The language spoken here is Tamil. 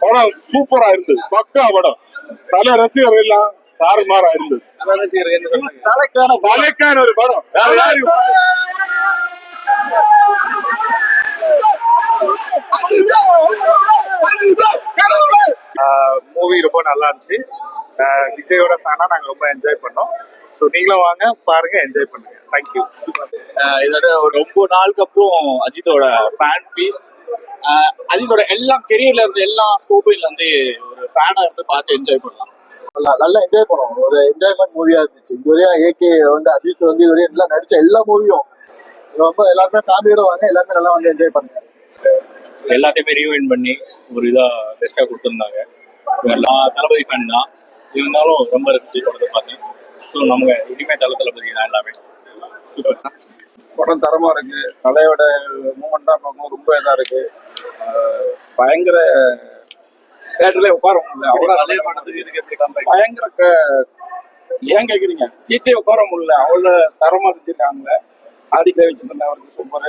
படம் சூப்பரா இருந்தது. பக்கா படம். தலை ரசிகர் எல்லாம் தாறுமாறா இருந்தது. தலைக்கான ஒரு படம். மூவி ரொம்ப நல்லா இருந்துச்சு. விஜயோட ஃபேனா நாங்க ரொம்ப என்ஜாய் பண்ணோம். ஸோ நீங்களும் வாங்க பாருங்க, என்ஜாய் பண்ணுங்க. தேங்க்யூ. இதோட ரொம்ப நாளுக்கு அப்புறம் அஜித்தோட ஃபேன் ஃபீஸ்ட். அஜித்தோட எல்லா கெரியர்ல இருந்து எல்லா ஸ்கோப்பில் வந்து ஒரு ஃபேனா இருந்து பார்த்து என்ஜாய் பண்ணலாம். நல்லா என்ஜாய் பண்ணுவோம். ஒரு என்ஜாய்மெண்ட் மூவியா இருந்துச்சு. இதுவரையும் ஏகே வந்து அஜித் வந்து இதுவரையும் எல்லாம் நடிச்ச எல்லா மூவியும் ரொம்ப எல்லாருமே ஃபேமிலியோட வாங்க, எல்லாருமே நல்லா வந்து என்ஜாய் பண்ணுங்க. எல்லாத்தையுமே ரீவைண்ட் பண்ணி ஒரு இதா பெஸ்டா கொடுத்துருந்தாங்க. நான் தளபதி ஃபேன் தான் இருந்தாலும் ரொம்ப ரசிச்சு படத்தை பார்த்தேன். ஸோ நம்ம இனிமே தளபதி தான் எல்லாமே சூப்பர். படம் தரமா இருக்கு. தலையோட மூமெண்டா பார்க்கும் ரொம்ப இதா இருக்கு. பயங்கர தேட்டர்ல உட்கார முடியல. அவ்வளவு பழைய படத்துக்கு இதுக்கு எப்படி கம்பேர்? பயங்கர ஏன் கேக்குறீங்க, சீட்டே உட்கார முடியல. அவ்வளவு தரமா செஞ்சிருக்காங்க. ஆதிக்க வச்சிருந்த அவருக்கு சூப்பர்.